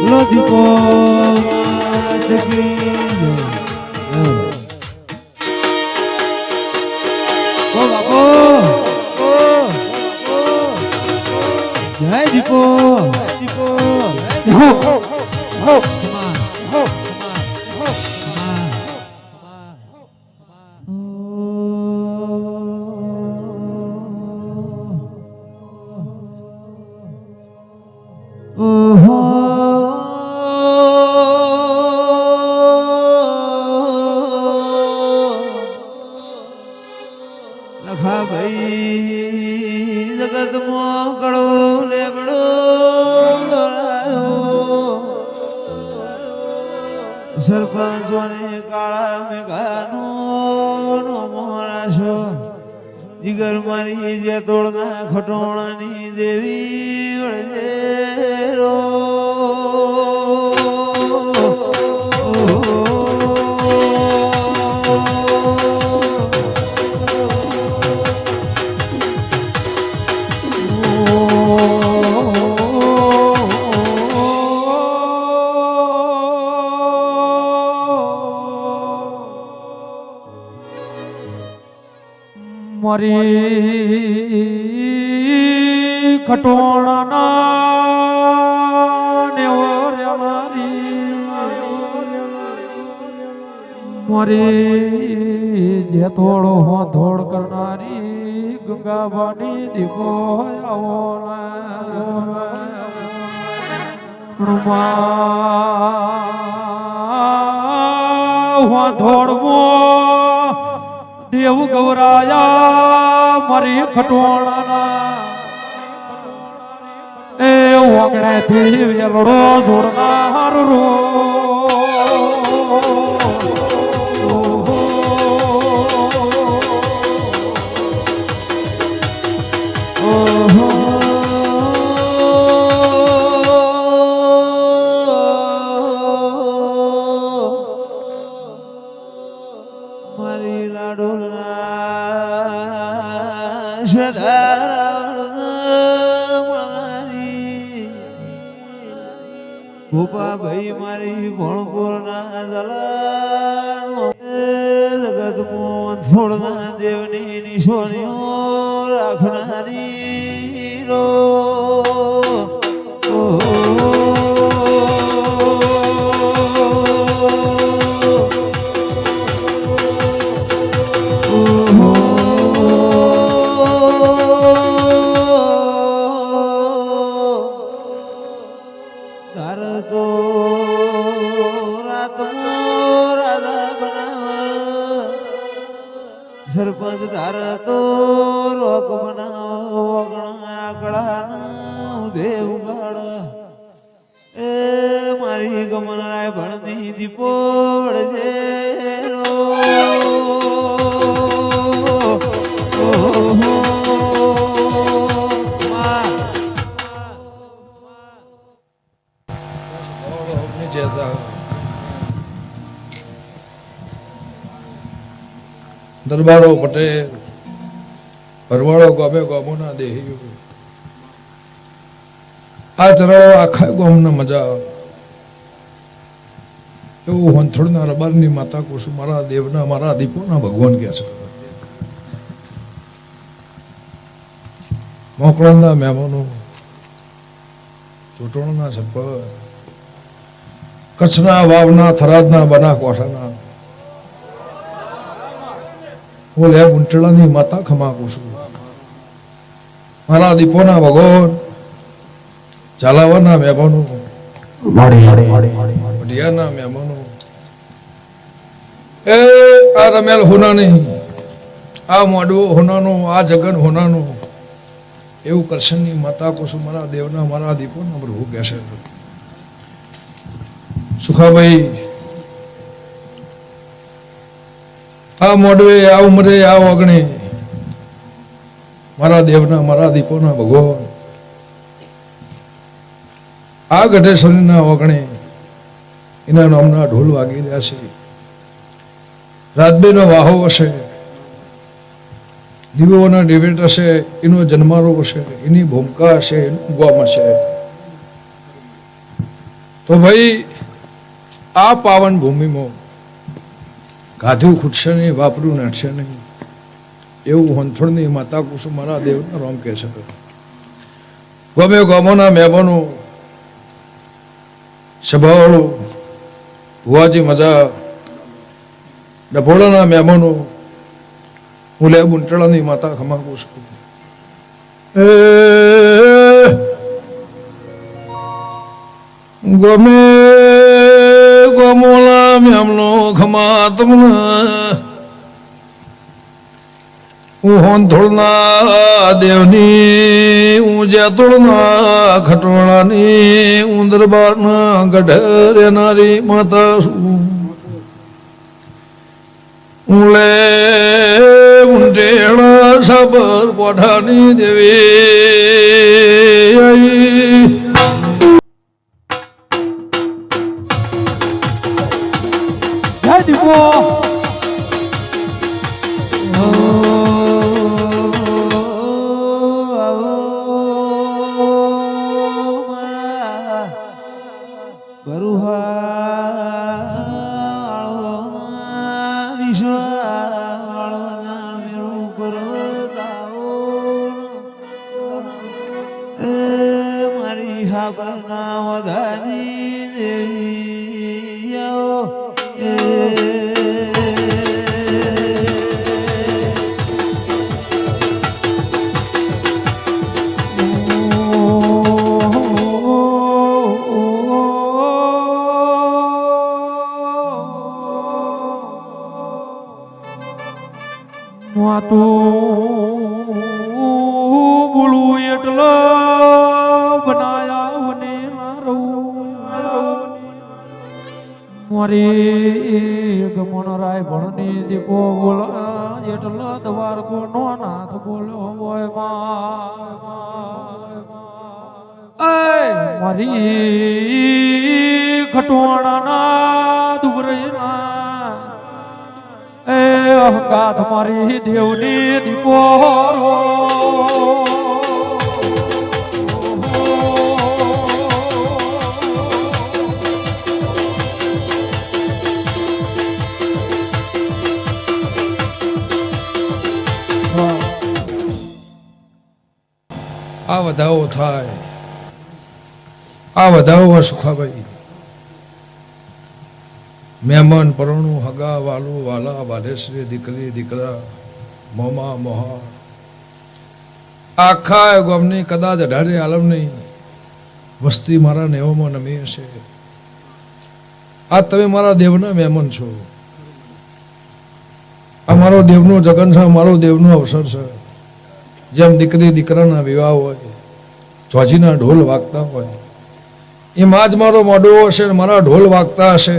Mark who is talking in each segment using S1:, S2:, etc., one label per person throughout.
S1: દીપો જય દીપો લખા ભાઈ જગત માં કળો લેબડો સરપંચોને કાળા મેઘાનો મોરાશો જીગર મારી જે તોડના ખટોણાની દેવી વળજે રો મારી ખટોણાના મારી જે થોડો ધોળ કરનારી ગંગાબાની દીપો આવો ધોળમો દેવ ગૌરાયા મારી ખટોણાના એ ઓગણે થી વેલડો જોડનાર રો મારી લાડોલના ભોપા ભાઈ મારી ભણપુરના જગત મોહન છોડના દેવની નિશોનીઓ રાખનારી રો તો સરપંચ તારા તો રોક બનાવો આકડા દેવ ગાડ એ મારી ગમનાય ભણતી દીપો વળજે
S2: દરબારો પટેલ ભરવાડો ગોમે ગોમોના દેહીઓ આ ચરાવો આખા ગોમને મજા એવું વંથોડના રબારની માતા કુસુ મારા દેવના મારા દીપોના ભગવાન કે છે મોકળાના મહેમાનો ચોટોણના સરપંચ કચ્છના વાવના થરાદના બનાસકાંઠાના હું લે ગુંટલાની માતા ખમાકું છું મારા દીપોના ભગવાન ઝાલાવાના મહેમાનો વઢિયાના મહેમાનો એ આ રમેલ હોનાની આ મોડવો હોનાનો આ જગન હોનાનો એવું કરશનની માતા કુસુમ મારા દેવના મારા દીપોના પ્રભુ કહેશે સુખાભાઈ આ મોડવે આ ઉમરે આ ઓગણે મારા દેવના મારા દીપોના ભગવાન આ ગઢેશ્વરીના ઓગણે એના નામના ઢોલ વાગી રહ્યા છે રાજબેનો વાહો હશે દીવોના ડિબેટ હશે એનો જન્મારો હશે એની ભૂમિકા હશે એનું ગોમ હશે તો ભાઈ આ પાવન ભૂમિમાં ગાધું ખૂટશે નહીં, વાપરું નડશે નહીં, એવું હંથોળની માતા કુસુમ મારા દેવના રોમ કહે છે. ગમે ગમોના મહેમાનો સભાવાળો ભુવાજી મજા ડભોળાના મહેમાનો હું લે બુંટળાની માતા ખમા કુસુમ ગમે ગમોલા મેમનો ખમા તમને હું હોંધોળના દેવની હું જેતોળના ખટોળાની હું દરબારના ગઢ રહેનારી માતા છું. હું લે ઊંટેણા સાબર કોઠાની દેવી
S1: જય દીપો મારી હાબરના વધાની દેવી બોલું એટલો બનાયા મને ના રહું મારી ગમણ રાય ભણની દીપો બોલા એટલો દવાર કોનો નાથ બોલો હોય મારી ખટવાણાના દુબરેના એ અહંગાત મારી દેવની દીપો
S2: આ વધાવો થાય, આ વધાવો સુખાભાઈ મહેમાન પરણું હગા વાલું વાલા વાલેશ્રી દીકરી દીકરા મોમા મોહા આખા ગોમની કદાચ અઢારે આલમની વસ્તી મારા નેવોમાં નમી હશે. આ તમે મારા દેવના મહેમાન છો. આ મારો દેવનો જગન છે, મારો દેવનો અવસર છે. જેમ દીકરી દીકરાના વિવાહ હોય, ચોજીના ઢોલ વાગતા હોય, એમાં જ મારો મોઢો હશે, મારા ઢોલ વાગતા હશે.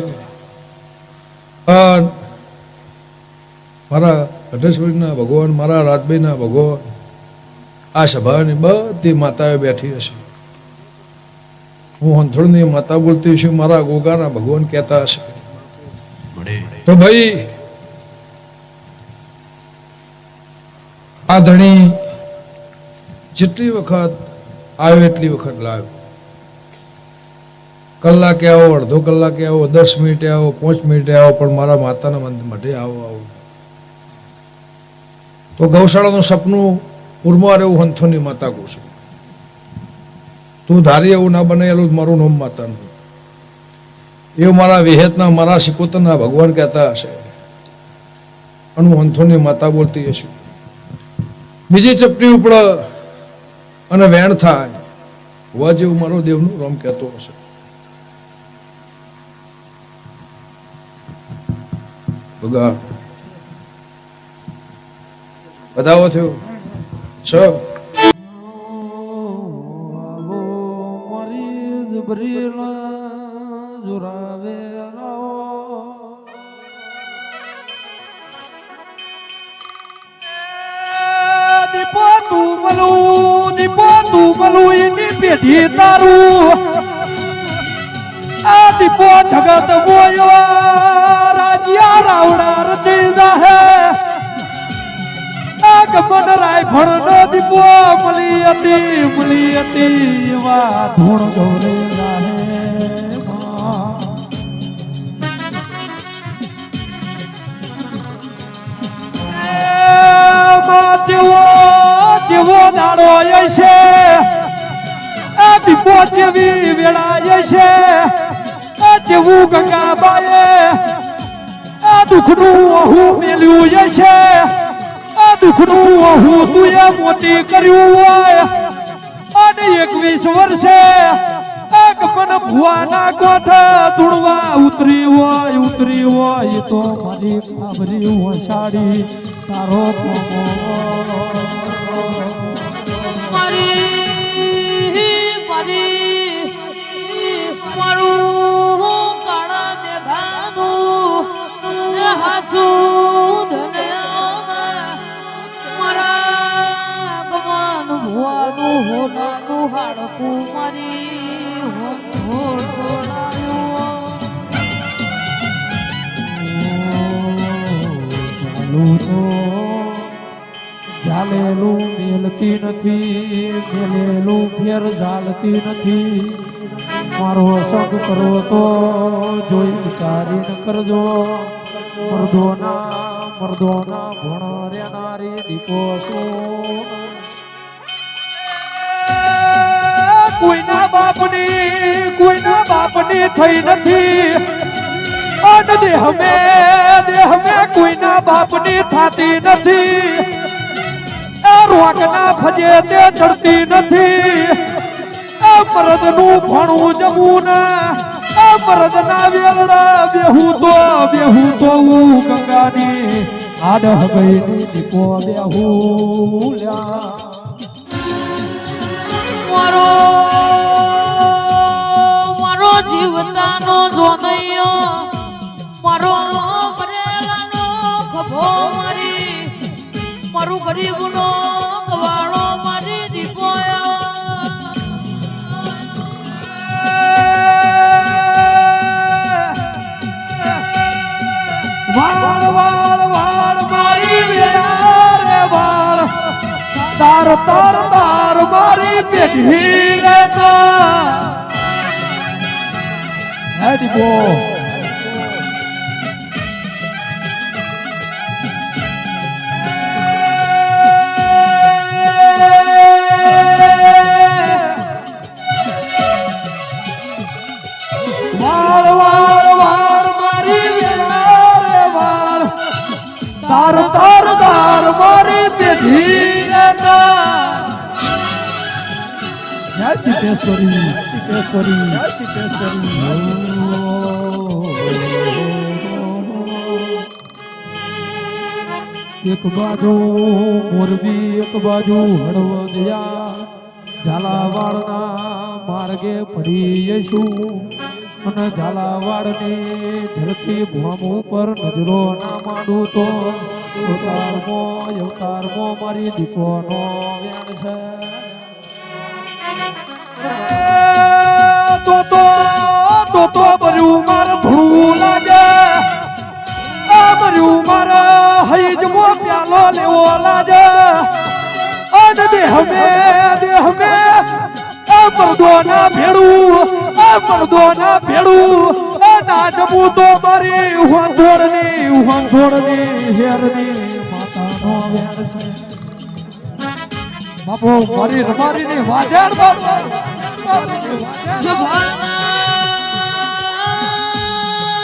S2: મારા અઢેશ્વરીના ભગવાન, મારા રાજભાઈના ભગવાન, આ સભાની બધી માતાઓ બેઠી હશે. હું હંથોળની માતા બોલતી છું, મારા ગોગાના ભગવાન કહેતા હશે. તો ભાઈ આ ધણી જેટલી વખત આવ્યો એટલી વખત લાવ્યો. કલાકે આવો, અડધો કલાકે આવો, 10 મિનિટે આવો, 5 મિનિટે આવો, પણ મારા માતાના માટે આવો. તો ગૌશાળાનું સપનું પૂરમાં રહેવું હંથોની માતા કહું છું. તું ધારી એવું ના બને એલું મારું નામ માતાનું. એવું મારા વિહેતના, મારા સિકોતરના ભગવાન કહેતા હશે. અને હું હંથોની માતા બોલતી હશું. બીજી ચપટી ઉપડ અને વેણ થાય હોવા જેવું મારો દેવનું રોમ કહેતો હશે. બધાવો થયો છ
S1: મારી જબરીલા જોરાવે દીપો તું મલું એની પેઢી તારું આ દીપો જગત બોયો રાજ્યા રાવણા રચી જાહે ગમન રાય ભણનો દીપો મલી હતી એવા ધૂણ ગૌરે રાહે જેવો દાડો છે આ દીપો જેવી વેળા છે આ જેવું ગંગાબાએ આ દુઃખનું હું મેલ્યું છે આ દુઃખનું હું તુએ મોટી કર્યું હોય અને 21 વર્ષે એક પણ ભુવાના કોઠા ધૂળવા ઉતરી હોય તો મારી ખાબરી વસાડી તારો
S3: મારું કાળા મેઘાનું હાચું મારા ગવાનું ભુવાનું હોનાનું હાડકું મારી
S1: ઝાલેલું મેલતી નથી મેલેલું ફેર ઝાલતી નથી મારો શક કરો તો જોઈ વિચારીને કરજો મર્દોના ભણ રેનારી દીપો શું કોઈના બાપની થઈ નથી અને દેહ મે કોઈના બાપની થાતી નથી રોગના ફજે તે ચડતી નથી મરદનું ભણું જવું ના મરદના વેલડા બેહું તો ગંગાની આડહ ગઈ દીપો બેહું લ્યા
S3: મારો જીવતાનો જોનૈયો મારો મરેલાનો ખભો મારી મારું ગરીબનો ગવાળો મારી દીપોયો
S1: વાળ મારી વેરા રે વાળ તાર મારી પેઢી રે હે દીપો તાર મારી પેઢી એક બાજુ મોરબી એક બાજુ હળવદિયા ઝાલાવાડના માર્ગે પડી જઈશું અને ઝાલાવાડની ધરતી ભૂમ ઉપર નજરો ના માંડું તો અવતારમો મારી દીપોનો વેણ છે તો બર્યું મારે ભૂ લાગે બર્યું મારે હૈજમો પ્યાલો લેવો લાગે અને દેહ મે મર્દોના ભેડું નાચવું તો મારી વાંધોડની હેરની માતાનો વેણ છે બાપો મારી રમારીની વાજાડ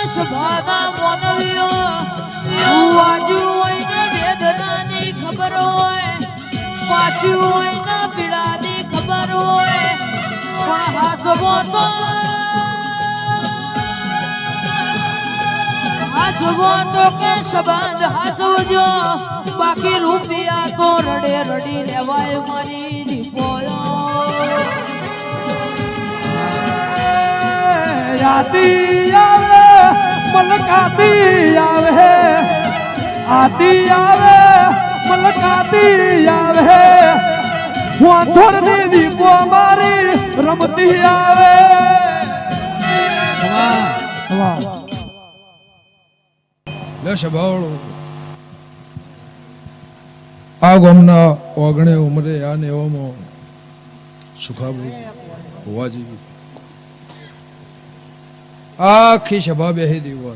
S3: સભાના મોનવીઓ એવું વાજુ હોય ને વેદનાની ખબર હોય પાછું હોય ને પીડાની ખબર હોય હાચવો તો કે સંબંધ હાચવજો બાકી રૂપિયા તો રડી લેવાય મારી દીપોયો
S1: આતી આવે મલકાતી આવે આતી આવે મલકાતી આવે વાંધોડની દીપો મારી રમતી આવે
S2: સ્વભાવ આ ગામના ઓગણે ઉમરે આને એવામાં સુખાબુ હોવાજી આખી સભા બેહી દીવા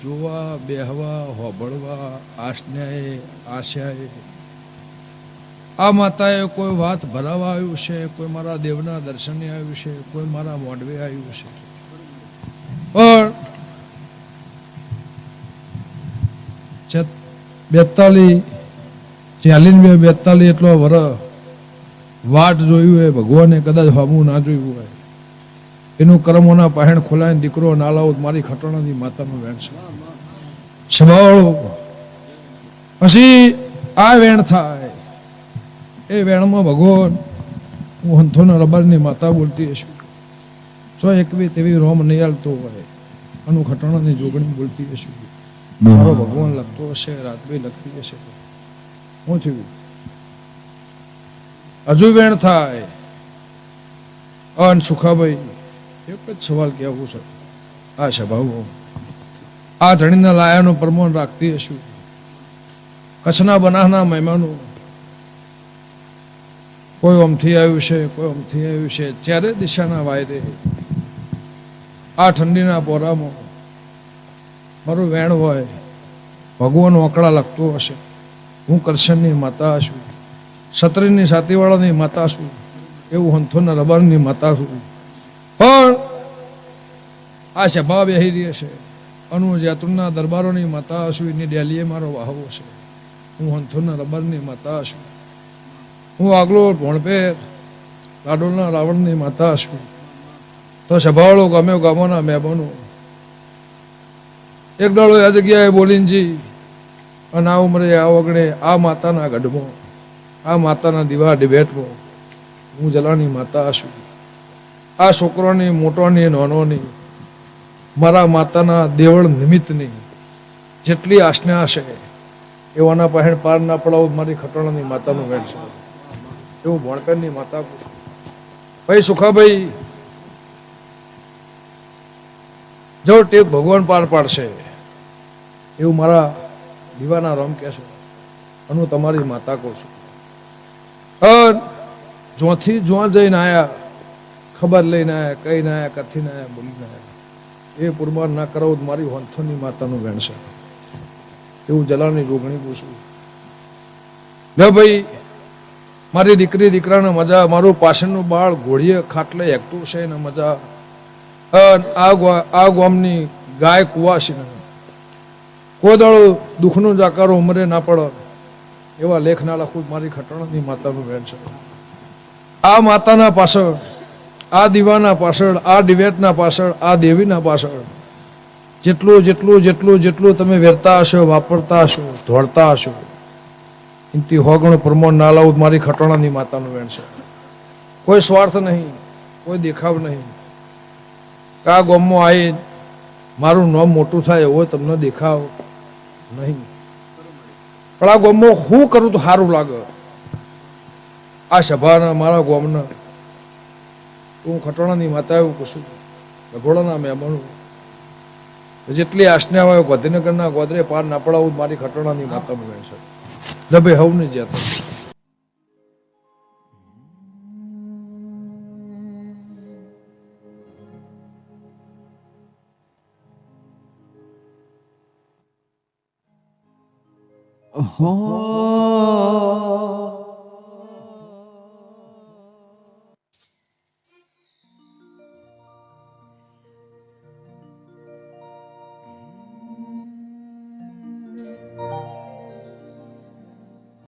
S2: જોવા બેહવા હોબળવા આશન્યાએ આશાએ આ માતાએ કોઈ વાત ભરાવા આવ્યું છે, કોઈ મારા દેવના દર્શને આવ્યું છે, કોઈ મારા મોઢવે આવ્યું છે, પણ 42 એટલો વર વાટ જોયું હોય ભગવાને, કદાચ હમું ના જોયું હોય, એનું કર્મોના પહેણ ખોલાઈને દીકરો ના લાવો મારી ખટોણાની માતાનું વેણ છે. સંભાળો. પછી આ વેણ થાય, એ વેણમાં ભગવાન હું હંથોના રબારની માતા બોલતી હશું, જો એકવી તેવી રોમ નહીં હાલતો હોય, અનુ ખટોણાની જોગણી બોલતી હશું, મારો ભગવાન લખતો હશે, રાતભાઈ લખતી હશે. શું થયું? હજુ વેણ થાય. અન સુખાભાઈ એક જ સવાલ કહેવું છે, આ સભાઓ આ ધણીના લાયાનું પ્રમાણ રાખતી હશું, કચ્છના બનાસના મહેમાનો કોઈ અમથી આવ્યું છે, કોઈ અમથી આવ્યું છે, ચારે દિશાના વાયરે આ ઠંડીના પોરામાં મારું વેણ હોય, ભગવાન ઓકળા લખતો હશે, હું કરશનની માતા છું, સત્રીની સાતીવાળાની માતા છું, એવું હંથોના રબારની માતા છું. પણ આ સભા બેહી રહી છે, અનુ જૈતુનના દરબારોની માતા છું, એની ડેલીએ મારો વાહવો છે, હું હંથોના રબારની માતા છું, હું આગલો ભોણપેર લાડોલના રાવણની માતા છું. તો સભાવાળો ગમે ગામોના મહેમાનો એક દાડો આ જગ્યાએ બોલીનજી અને આ ઉંમરે આ વગણે આ માતાના ગઢમાં, આ માતાના દીવા ડિબેટમાં હું જલાની માતા છું. આ છોકરોની મોટોની નાનોની મારા માતાના દેવળ નિમિત્તની જેટલી આજ્ઞા હશે એવાના પહેણ પાર ના પડાવો મારી ખટોણાની માતાનું વેણ છે, એવું ભણકરની માતા કહું છું. ભાઈ સુખાભાઈ જો ટેક ભગવાન પાર પાડશે એવું મારા દીવાના રામ કહે છે, અને તમારી માતા કહું છું. જોથી જ્યાં જઈને આયા, ખબર લઈને આયા, કઈ ના આયા, કથી ના આયા, બોલી ના આયા, એ પુરમાન ના કરાવો મારી હોંથોની માતાનું વેણ છે, એવું જલાની જોગણી પૂછું. લે ભાઈ મારી દીકરી દીકરાને મજા, મારું પાછળનું બાળ ઘોડીએ ખાટલે હેકતું છે ને મજા, આ ગામની ગાય કુવાસી કોઈ દાડો દુઃખનું જાકારો ઉમરે ના પડે એવા લેખ ના લખું મારી ખટોણાની માતાનું વેણ છે. આ માતાના પાછળ, આ દીવાના પાછળ, આ ડિબેટના પાછળ, આ દેવીના પાછળ જેટલું જેટલું જેટલું જેટલું તમે વેરતા હશો, વાપરતા હશો, ધોળતા હશો, એમથી હોગણું પ્રમાણ ના લાવું મારી ખટોણાની માતાનું વેણ છે. કોઈ સ્વાર્થ નહીં, કોઈ દેખાવ નહીં. આ ગામમાં આવી મારું નામ મોટું થાય એવો તમને દેખાવ નહીં, પણ આ ગામમાં હું કરું તો સારું લાગે. આ સભાના મારા ગામના હું ખટોણાની માતા એવું પૂછું, ઘોડાના મહેમાનો જેટલી આજ્ઞા હોય ગાંધીનગરના ગોદરે પાર ના પડાવું મારી ખટોણાની માતાનું વેણ છે. ભાઈ હવને જ્યાં
S1: હો